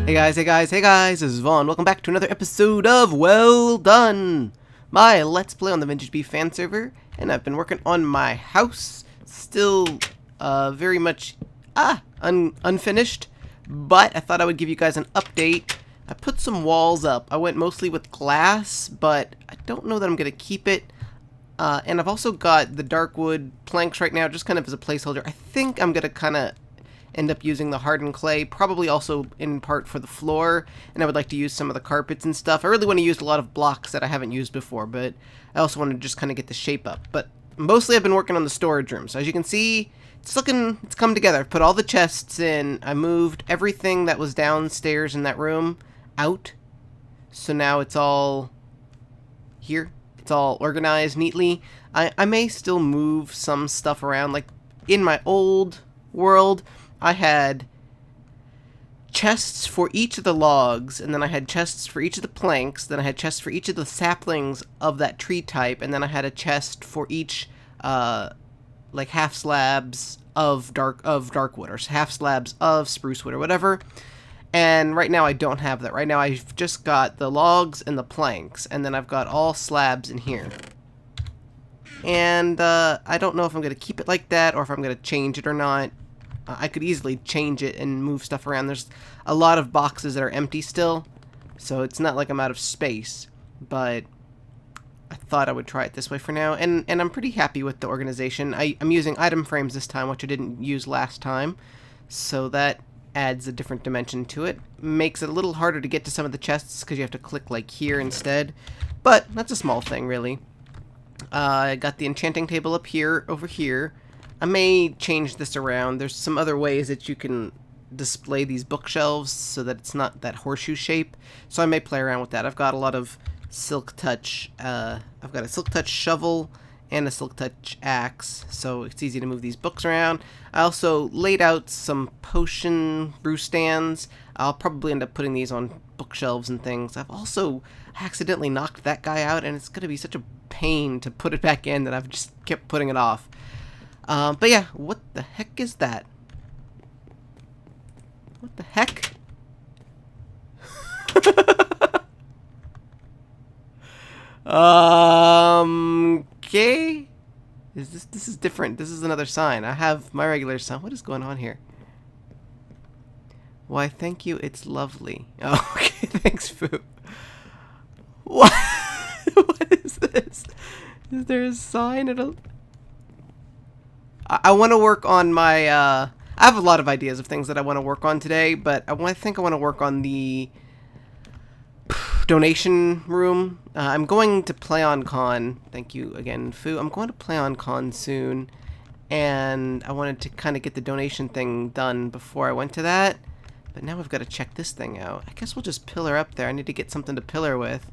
Hey guys, this is Vaughn. Welcome back to another episode of Well Done, my Let's Play on the VintageBeef Fan Server, and I've been working on my house, still very much unfinished, but I thought I would give you guys an update. I put some walls up. I went mostly with glass, but I don't know that I'm going to keep it, and I've also got the dark wood planks right now, just kind of as a placeholder. I think I'm going to kind of end up using the hardened clay, probably also in part for the floor, and I would like to use some of the carpets and stuff. I really want to use a lot of blocks that I haven't used before, but I also want to just kind of get the shape up. But mostly I've been working on the storage room, so as you can see, it's come together. I've put all the chests in, I moved everything that was downstairs in that room out, so now it's all here. It's all organized neatly. I may still move some stuff around, like in my old world, I had chests for each of the logs, and then I had chests for each of the planks, then I had chests for each of the saplings of that tree type, and then I had a chest for each, like half slabs of dark wood, or half slabs of spruce wood, or whatever. And right now I don't have that. Right now I've just got the logs and the planks, and then I've got all slabs in here. And I don't know if I'm going to keep it like that, or if I'm going to change it or not. I could easily change it and move stuff around. There's a lot of boxes that are empty still, so it's not like I'm out of space, but I thought I would try it this way for now, and I'm pretty happy with the organization. I'm using item frames this time, which I didn't use last time, so that adds a different dimension to it. Makes it a little harder to get to some of the chests because you have to click like here instead, but that's a small thing really. I got the enchanting table up here, over here. I may change this around. There's some other ways that you can display these bookshelves so that it's not that horseshoe shape. So I may play around with that. I've got a lot of silk touch. I've got a silk touch shovel and a silk touch axe, so it's easy to move these books around. I also laid out some potion brew stands. I'll probably end up putting these on bookshelves and things. I've also accidentally knocked that guy out, and it's going to be such a pain to put it back in that I've just kept putting it off. But yeah, what the heck is that? What the heck? Okay. This is different. This is another sign. I have my regular sign. What is going on here? Why, thank you. It's lovely. Oh, okay. Thanks, Foo. What? What is this? Is there a sign? I want to work on my, I have a lot of ideas of things that I want to work on today, but I think I want to work on the donation room. I'm going to PlayOnCon. Thank you again, Foo. I'm going to PlayOnCon soon, and I wanted to kind of get the donation thing done before I went to that, but now we've got to check this thing out. I guess we'll just pillar up there. I need to get something to pillar with.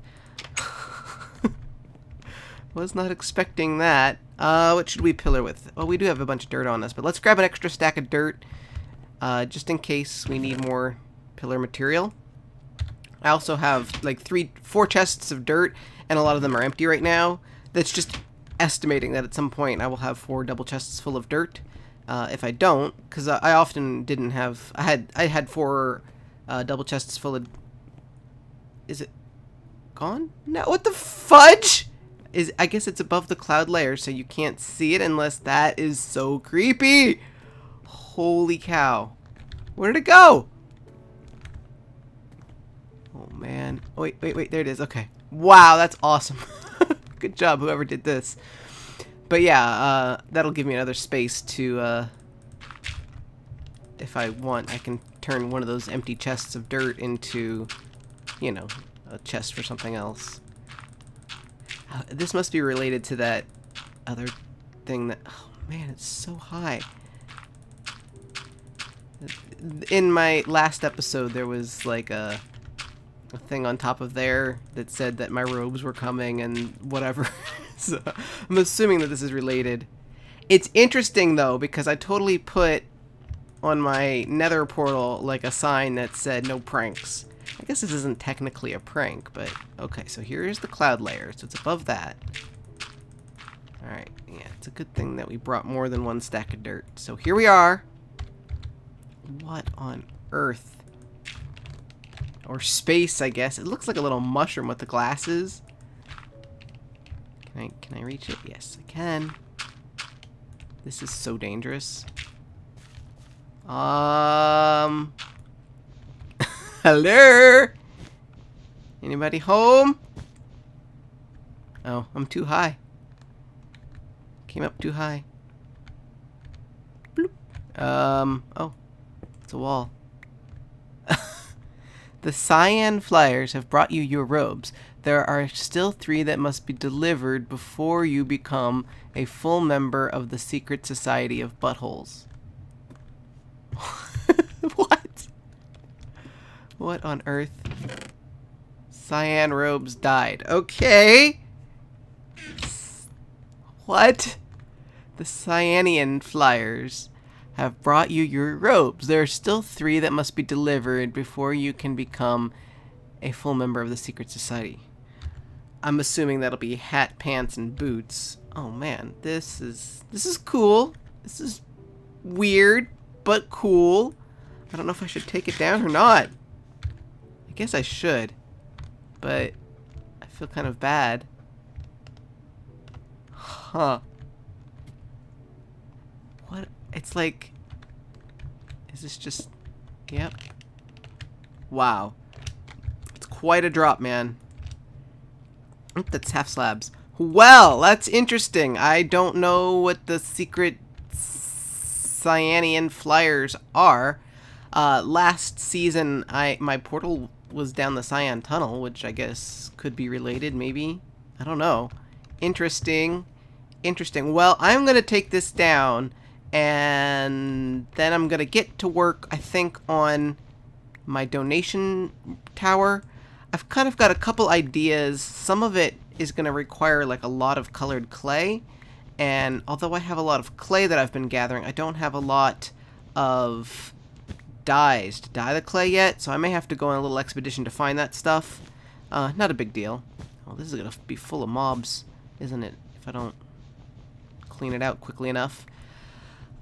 Was not expecting that. What should we pillar with? Well, we do have a bunch of dirt on us, but let's grab an extra stack of dirt, just in case we need more pillar material. I also have like 4 chests of dirt, and a lot of them are empty right now. That's just estimating that at some point I will have 4 double chests full of dirt. If I don't, because I often didn't have. I had 4 double chests full of. Is it gone? No. What the fudge? I guess it's above the cloud layer, so you can't see it unless that is so creepy. Holy cow. Where did it go? Oh, man. Oh, wait. There it is. Okay. Wow, that's awesome. Good job, whoever did this. But yeah, that'll give me another space to, if I want, I can turn one of those empty chests of dirt into, you know, a chest for something else. This must be related to that other thing that... Oh, man, it's so high. In my last episode, there was, like, a thing on top of there that said that my robes were coming and whatever. So, I'm assuming that this is related. It's interesting, though, because I totally put on my nether portal, like, a sign that said, no pranks. I guess this isn't technically a prank, but okay, so here's the cloud layer, so it's above that. Alright, yeah, it's a good thing that we brought more than 1 stack of dirt. So here we are. What on earth Or space, I guess. It looks like a little mushroom with the glasses. Can I reach it? Yes, I can. This is so dangerous. Hello? Anybody home? Oh, I'm too high. Came up too high. Bloop. Oh. It's a wall. The cyan flyers have brought you your robes. There are still 3 that must be delivered before you become a full member of the secret society of buttholes. What? What on earth? Cyan robes died. Okay. What? The cyanian flyers have brought you your robes. There are still 3 that must be delivered before you can become a full member of the secret society. I'm assuming that'll be hat, pants, and boots. Oh man, this is cool. This is weird, but cool. I don't know if I should take it down or not. I guess I should, but I feel kind of bad. Huh. What? It's like... Is this just... Yep. Wow. It's quite a drop, man. Oop, that's half slabs. Well, that's interesting. I don't know what the secret cyanian flyers are. Last season, my portal was down the cyan tunnel, which I guess could be related, maybe. I don't know. Interesting. Interesting. Well, I'm going to take this down, and then I'm going to get to work, I think, on my donation tower. I've kind of got a couple ideas. Some of it is going to require like a lot of colored clay, and although I have a lot of clay that I've been gathering, I don't have a lot of dyes to dye the clay yet, so I may have to go on a little expedition to find that stuff. Not a big deal. Oh, this is going to be full of mobs, isn't it, if I don't clean it out quickly enough.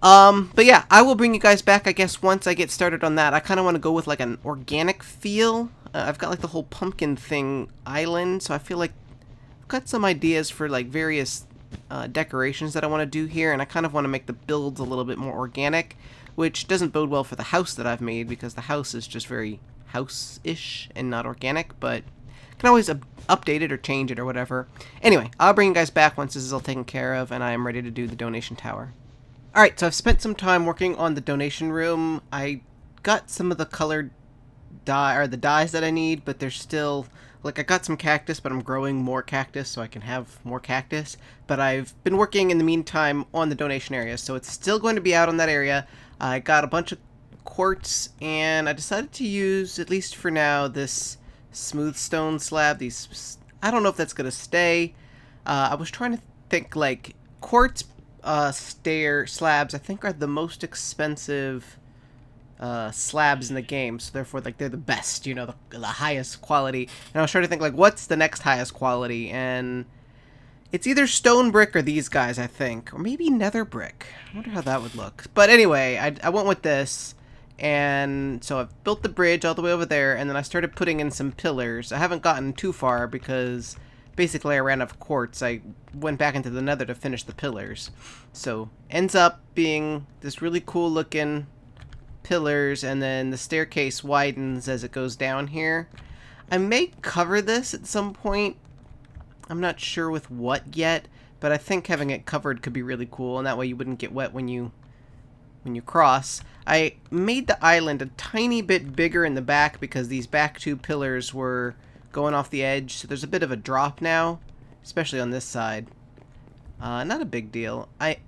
But yeah, I will bring you guys back, I guess, once I get started on that. I kind of want to go with like an organic feel. I've got like the whole pumpkin thing island, so I feel like I've got some ideas for like various decorations that I want to do here, and I kind of want to make the builds a little bit more organic, which doesn't bode well for the house that I've made, because the house is just very house-ish and not organic, but I can always update it or change it or whatever. Anyway, I'll bring you guys back once this is all taken care of and I am ready to do the donation tower. Alright, so I've spent some time working on the donation room. I got some of the colored dye, or the dyes that I need, but there's still, like, I got some cactus, but I'm growing more cactus so I can have more cactus. But I've been working in the meantime on the donation area, so it's still going to be out on that area. I got a bunch of quartz, and I decided to use, at least for now, this smooth stone slab. These, I don't know if that's going to stay. I was trying to think, like, quartz stair slabs, I think, are the most expensive slabs in the game, so therefore, like, they're the best, you know, the highest quality. And I was trying to think, like, what's the next highest quality, and it's either stone brick or these guys, I think, or maybe nether brick. I wonder how that would look. But anyway, I went with this, and so I've built the bridge all the way over there, and then I started putting in some pillars. I haven't gotten too far because basically I ran out of quartz. I went back into the nether to finish the pillars. So ends up being this really cool looking pillars, and then the staircase widens as it goes down here. I may cover this at some point. I'm not sure with what yet, but I think having it covered could be really cool, and that way you wouldn't get wet when you cross. I made the island a tiny bit bigger in the back because these back two pillars were going off the edge, so there's a bit of a drop now, especially on this side. Not a big deal. I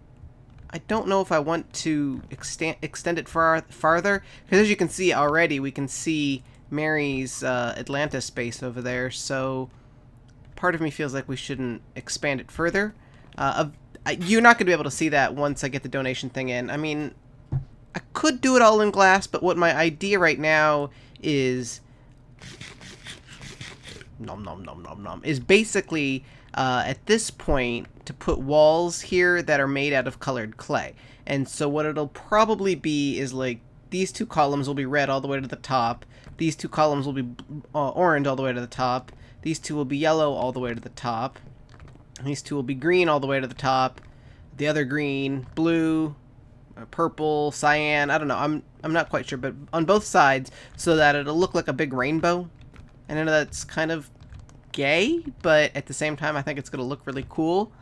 don't know if I want to extend it farther, because as you can see already, we can see Mary's Atlantis base over there, so part of me feels like we shouldn't expand it further. You're not going to be able to see that once I get the donation thing in. I mean, I could do it all in glass, but what my idea right now is is basically at this point to put walls here that are made out of colored clay. And so what it'll probably be is like these two columns will be red all the way to the top. These two columns will be orange all the way to the top. These two will be yellow all the way to the top. These two will be green all the way to the top. The other green, blue, purple, cyan. I don't know. I'm not quite sure, but on both sides, so that it'll look like a big rainbow. And I know that's kind of gay, but at the same time, I think it's gonna look really cool.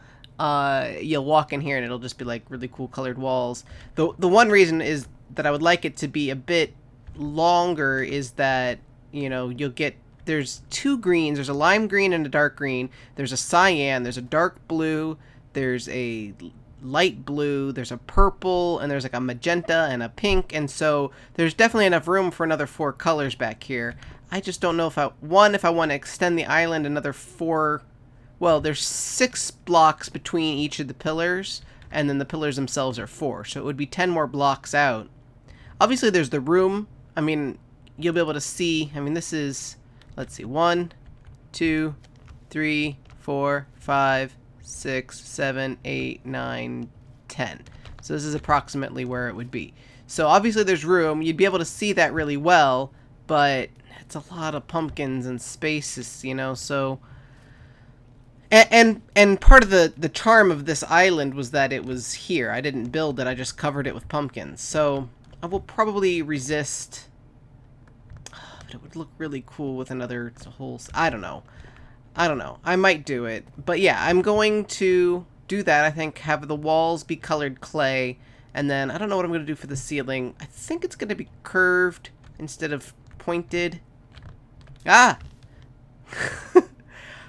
You'll walk in here and it'll just be like really cool colored walls. The one reason is that I would like it to be a bit longer is that, you know, you'll get, there's two greens. There's a lime green and a dark green. There's a cyan. There's a dark blue. There's a light blue. There's a purple, and there's like a magenta and a pink. And so there's definitely enough room for another 4 colors back here. I just don't know if I want to extend the island another 4. Well, there's 6 blocks between each of the pillars, and then the pillars themselves are 4. So it would be 10 more blocks out. Obviously, there's the room. I mean, you'll be able to see. I mean, this is, let's see, 1, 2, 3, 4, 5, 6, 7, 8, 9, 10. So this is approximately where it would be. So obviously there's room. You'd be able to see that really well, but it's a lot of pumpkins and spaces, you know, so... And part of the charm of this island was that it was here. I didn't build it, I just covered it with pumpkins. So I will probably resist... But it would look really cool with another whole... I don't know. I might do it. But yeah, I'm going to do that. I think have the walls be colored clay. And then I don't know what I'm going to do for the ceiling. I think it's going to be curved instead of pointed. Ah!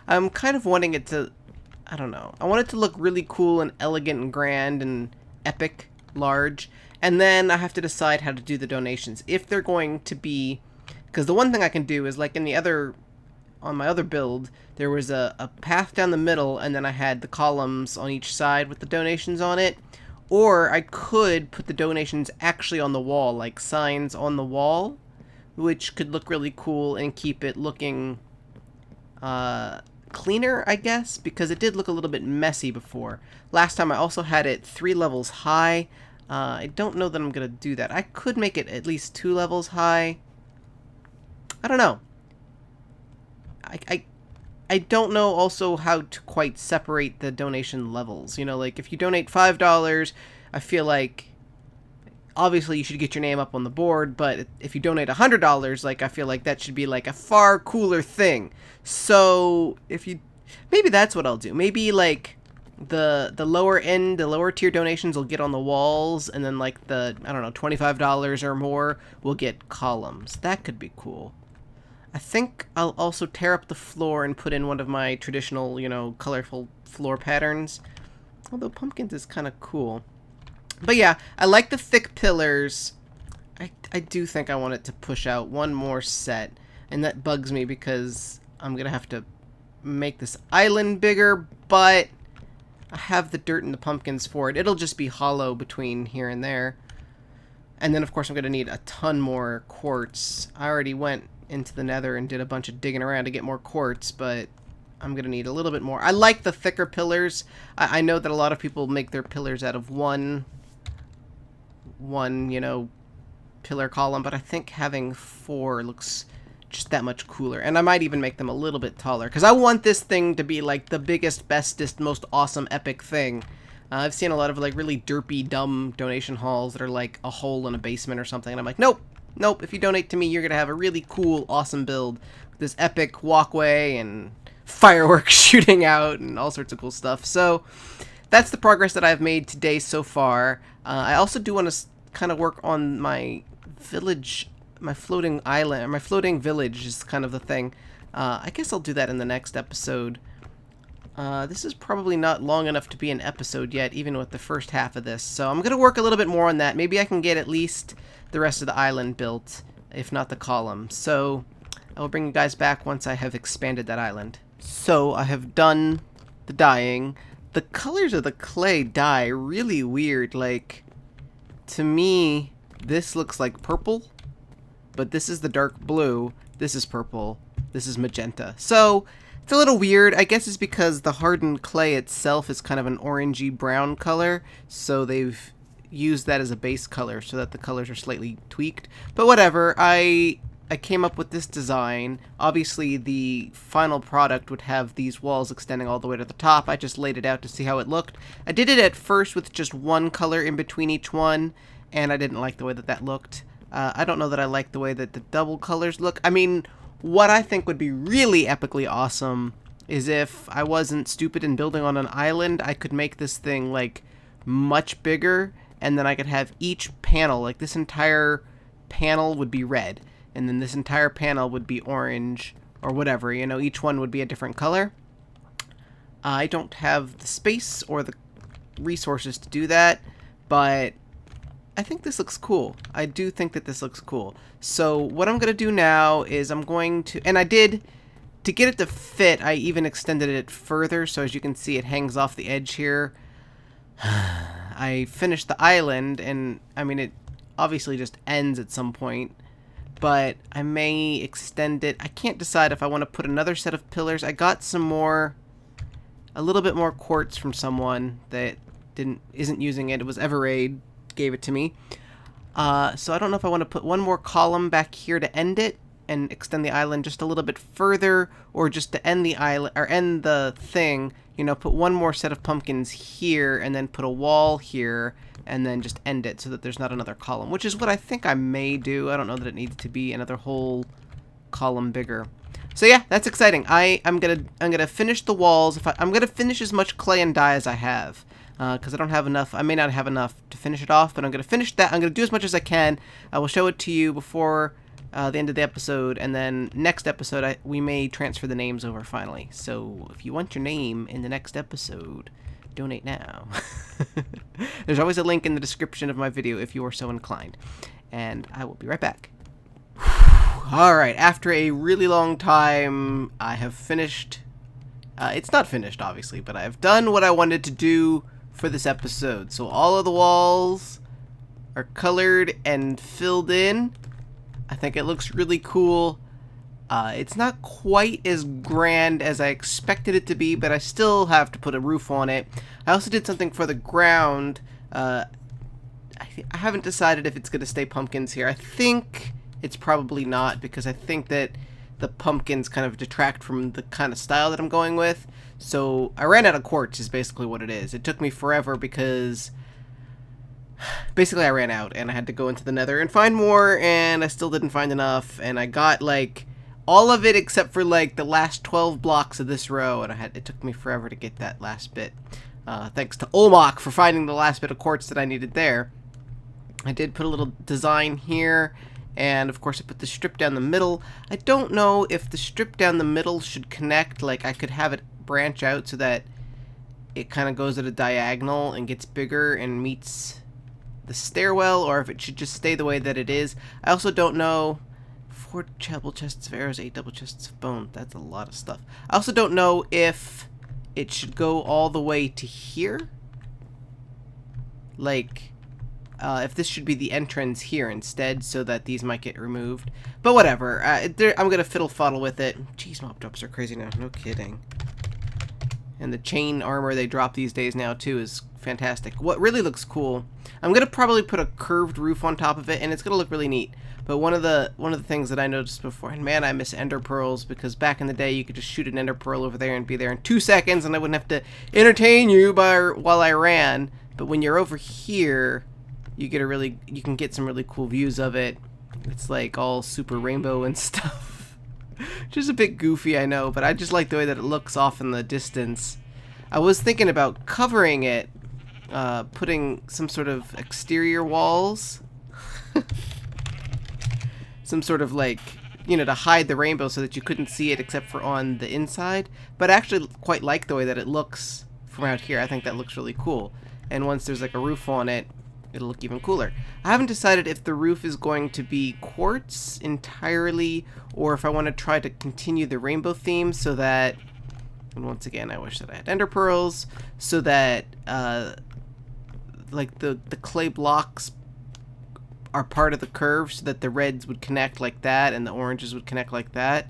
I'm kind of wanting it to... I don't know. I want it to look really cool and elegant and grand and epic, large. And then I have to decide how to do the donations. If they're going to be... Because the one thing I can do is, like in the other... On my other build, there was a path down the middle, and then I had the columns on each side with the donations on it. Or I could put the donations actually on the wall, like signs on the wall, which could look really cool and keep it looking cleaner, I guess, because it did look a little bit messy before. Last time I also had it 3 levels high. I don't know that I'm going to do that. I could make it at least 2 levels high. I don't know. I don't know also how to quite separate the donation levels. You know, like if you donate $5, I feel like obviously you should get your name up on the board, but if you donate $100, like I feel like that should be like a far cooler thing. So if you, maybe that's what I'll do. Maybe like the lower end, the lower tier donations will get on the walls, and then like the, I don't know, $25 or more will get columns. That could be cool. I think I'll also tear up the floor and put in one of my traditional, you know, colorful floor patterns. Although pumpkins is kind of cool. But yeah, I like the thick pillars. I do think I want it to push out one more set. And that bugs me because I'm going to have to make this island bigger, but I have the dirt and the pumpkins for it. It'll just be hollow between here and there. And then, of course, I'm going to need a ton more quartz. I already went into the nether and did a bunch of digging around to get more quartz, but I'm gonna need a little bit more. I like the thicker pillars. I know that a lot of people make their pillars out of one, you know, pillar column, but I think having 4 looks just that much cooler. And I might even make them a little bit taller, because I want this thing to be like the biggest, bestest, most awesome, epic thing. I've seen a lot of like really derpy, dumb donation hauls that are like a hole in a basement or something, and I'm like, nope. Nope, if you donate to me, you're going to have a really cool, awesome build. With this epic walkway and fireworks shooting out and all sorts of cool stuff. So, that's the progress that I've made today so far. I also do want to kind of work on my village, my floating island, or my floating village is kind of the thing. I guess I'll do that in the next episode. This is probably not long enough to be an episode yet, even with the first half of this. So I'm going to work a little bit more on that. Maybe I can get at least the rest of the island built, if not the column. So I will bring you guys back once I have expanded that island. So I have done the dyeing. The colors of the clay dye really weird. Like, to me, this looks like purple, but this is the dark blue. This is purple. This is magenta. So it's a little weird. I guess it's because the hardened clay itself is kind of an orangey brown color, so they've used that as a base color so that the colors are slightly tweaked. But whatever, I I came up with this design. Obviously, the final product would have these walls extending all the way to the top. I just laid it out to see how it looked. I did it at first with just one color in between each one, and I didn't like the way that that looked. I don't know that I like the way that the double colors look. I mean, what I think would be really epically awesome is if I wasn't stupid and building on an island, I could make this thing, like, much bigger, and then I could have each panel, like this entire panel would be red, and then this entire panel would be orange, or whatever, you know, each one would be a different color. I don't have the space or the resources to do that, but I think this looks cool. I do think that this looks cool. So what I'm going to do now is I'm going to, and I did, to get it to fit, I even extended it further, so as you can see it hangs off the edge here. I finished the island, and I mean it obviously just ends at some point, but I may extend it. I can't decide if I want to put another set of pillars. I got some more, a little bit more quartz from someone that isn't using it. It was Everade gave it to me. So I don't know if I want to put one more column back here to end it and extend the island just a little bit further, or just to end the island or end the thing, you know, put one more set of pumpkins here and then put a wall here and then just end it so that there's not another column, which is what I think I may do. I don't know that it needs to be another whole column bigger. So yeah, that's exciting. I'm gonna finish the walls. I'm gonna finish as much clay and dye as I have, because I don't have enough. I may not have enough to finish it off, but I'm gonna finish that. I'm gonna do as much as I can. I will show it to you before the end of the episode, and then next episode we may transfer the names over finally. So if you want your name in the next episode, donate now. There's always a link in the description of my video if you are so inclined, and I will be right back. Alright, after a really long time, I have finished. It's not finished, obviously, but I have done what I wanted to do for this episode. So all of the walls are colored and filled in. I think it looks really cool. It's not quite as grand as I expected it to be, but I still have to put a roof on it. I also did something for the ground. I haven't decided if it's going to stay pumpkins here. I think it's probably not, because I think that the pumpkins kind of detract from the kind of style that I'm going with. So I ran out of quartz is basically what it is. It took me forever because basically I ran out and I had to go into the nether and find more, and I still didn't find enough, and I got like all of it except for like the last 12 blocks of this row, and it took me forever to get that last bit. Thanks to Olmok for finding the last bit of quartz that I needed there. I did put a little design here, and of course I put the strip down the middle. I don't know if the strip down the middle should connect, like I could have it branch out so that it kind of goes at a diagonal and gets bigger and meets the stairwell, or if it should just stay the way that it is. I also don't know. 4 double chests of arrows, 8 double chests of bone. That's a lot of stuff. I also don't know if it should go all the way to here. Like, if this should be the entrance here instead, so that these might get removed. But whatever. I'm gonna fiddle-faddle with it. Jeez, mob drops are crazy now. No kidding. And the chain armor they drop these days now, too, is fantastic. What really looks cool, I'm gonna probably put a curved roof on top of it, and it's gonna look really neat. But one of the things that I noticed before, and man, I miss ender pearls, because back in the day you could just shoot an ender pearl over there and be there in 2 seconds, and I wouldn't have to entertain you while I ran. But when you're over here, you can get some really cool views of it. It's like all super rainbow and stuff. Just a bit goofy, I know, but I just like the way that it looks off in the distance. I was thinking about covering it, putting some sort of exterior walls. Some sort of, like, you know, to hide the rainbow so that you couldn't see it except for on the inside. But I actually quite like the way that it looks from out here. I think that looks really cool. And once there's like a roof on it, it'll look even cooler. I haven't decided if the roof is going to be quartz entirely, or if I want to try to continue the rainbow theme so that, and once again I wish that I had ender pearls, so that like the clay blocks are part of the curve, so that the reds would connect like that and the oranges would connect like that.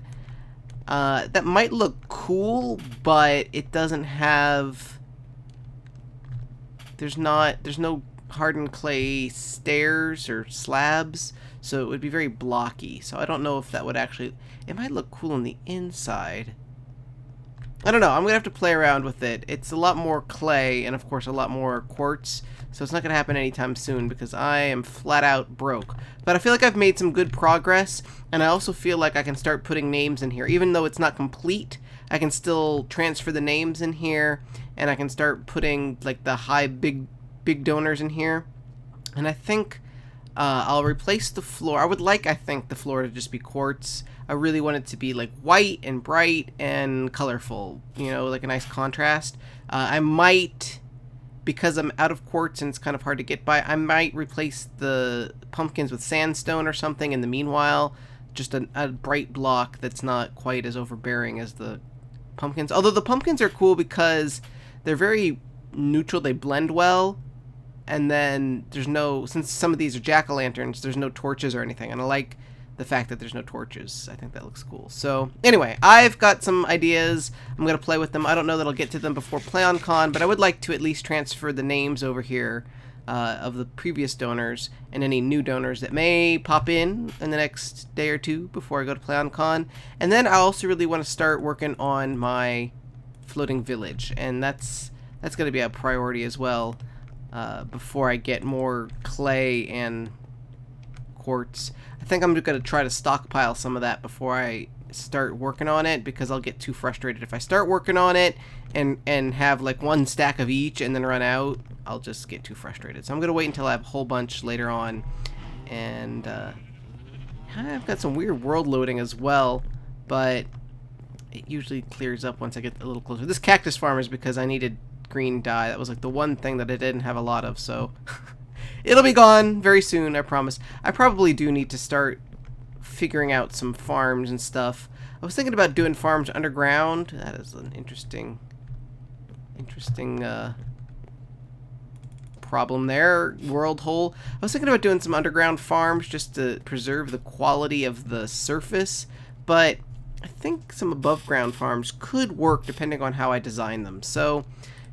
That might look cool, but it doesn't have, there's no hardened clay stairs or slabs, so it would be very blocky. So I don't know if that would actually... It might look cool on the inside. I don't know. I'm going to have to play around with it. It's a lot more clay and, of course, a lot more quartz. So it's not going to happen anytime soon because I am flat out broke. But I feel like I've made some good progress. And I also feel like I can start putting names in here. Even though it's not complete, I can still transfer the names in here. And I can start putting, like, the big donors in here. And I think I'll replace the floor. I would like, I think, the floor to just be quartz. I really want it to be like white and bright and colorful, you know, like a nice contrast. I might, because I'm out of quartz and it's kind of hard to get by, I might replace the pumpkins with sandstone or something in the meanwhile. Just a bright block that's not quite as overbearing as the pumpkins. Although the pumpkins are cool because they're very neutral, they blend well. And then there's no, since some of these are jack-o'-lanterns, there's no torches or anything. And I like the fact that there's no torches. I think that looks cool. So anyway, I've got some ideas. I'm going to play with them. I don't know that I'll get to them before PlayOnCon, but I would like to at least transfer the names over here of the previous donors and any new donors that may pop in the next day or two before I go to PlayOnCon. And then I also really want to start working on my floating village, and that's going to be a priority as well. Before I get more clay and quartz. I think I'm going to try to stockpile some of that before I start working on it, because I'll get too frustrated. If I start working on it and have like one stack of each and then run out, I'll just get too frustrated. So I'm going to wait until I have a whole bunch later on. And I've got some weird world loading as well, but it usually clears up once I get a little closer. This cactus farm is because I needed green dye. That was like the one thing that I didn't have a lot of, so it'll be gone very soon, I promise. I probably do need to start figuring out some farms and stuff. I was thinking about doing farms underground. That is an interesting problem there. World hole. I was thinking about doing some underground farms just to preserve the quality of the surface, but I think some above ground farms could work depending on how I design them. So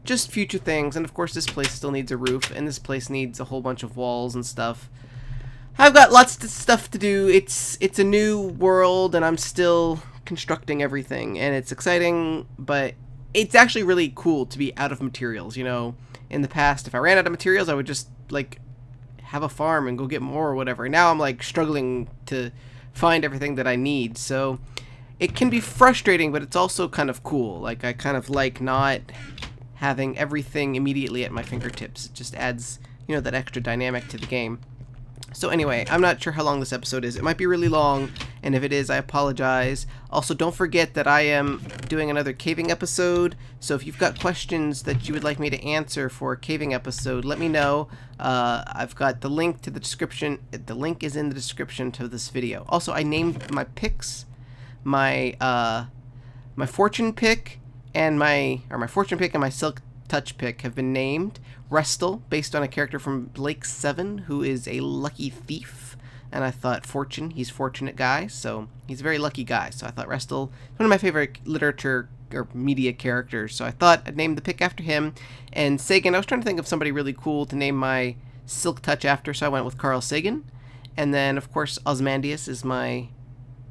just future things. And of course this place still needs a roof, and this place needs a whole bunch of walls and stuff. I've got lots of stuff to do. It's a new world and I'm still constructing everything, and it's exciting, but it's actually really cool to be out of materials. You know, in the past, if I ran out of materials, I would just like have a farm and go get more or whatever. Now I'm like struggling to find everything that I need. So it can be frustrating, but it's also kind of cool. Like, I kind of like not having everything immediately at my fingertips. It just adds, you know, that extra dynamic to the game. So anyway, I'm not sure how long this episode is. It might be really long, and if it is, I apologize. Also, don't forget that I am doing another caving episode, so if you've got questions that you would like me to answer for a caving episode, let me know. I've got the link to the description. The link is in the description to this video. Also, I named my picks, my fortune pick and my fortune pick and my silk touch pick have been named Restel, based on a character from Blake 7 who is a lucky thief. And I thought Fortune, he's fortunate guy, so he's a very lucky guy. So I thought Restel, one of my favorite literature or media characters, so I thought I'd name the pick after him. And Sagan, I was trying to think of somebody really cool to name my silk touch after, so I went with Carl Sagan. And then of course Ozymandias is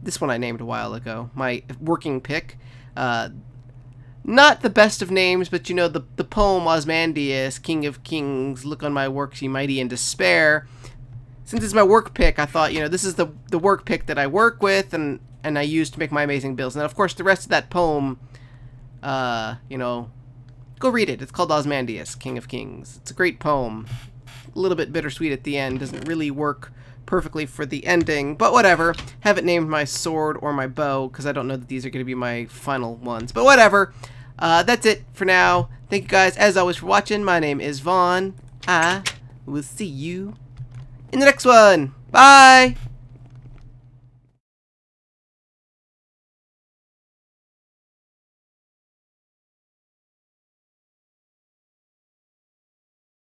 this one I named a while ago, my working pick. Not the best of names, but you know, the poem Ozymandias, King of Kings, look on my works ye mighty in despair. Since it's my work pick, I thought, you know, this is the work pick that I work with and I use to make my amazing builds. And of course the rest of that poem, you know, go read it. It's called Ozymandias, King of Kings. It's a great poem. A little bit bittersweet at the end. Doesn't really work perfectly for the ending, but whatever. Haven't named my sword or my bow because I don't know that these are going to be my final ones, but whatever. That's it for now. Thank you guys as always for watching. My name is Vaughn. I will see you in the next one. Bye.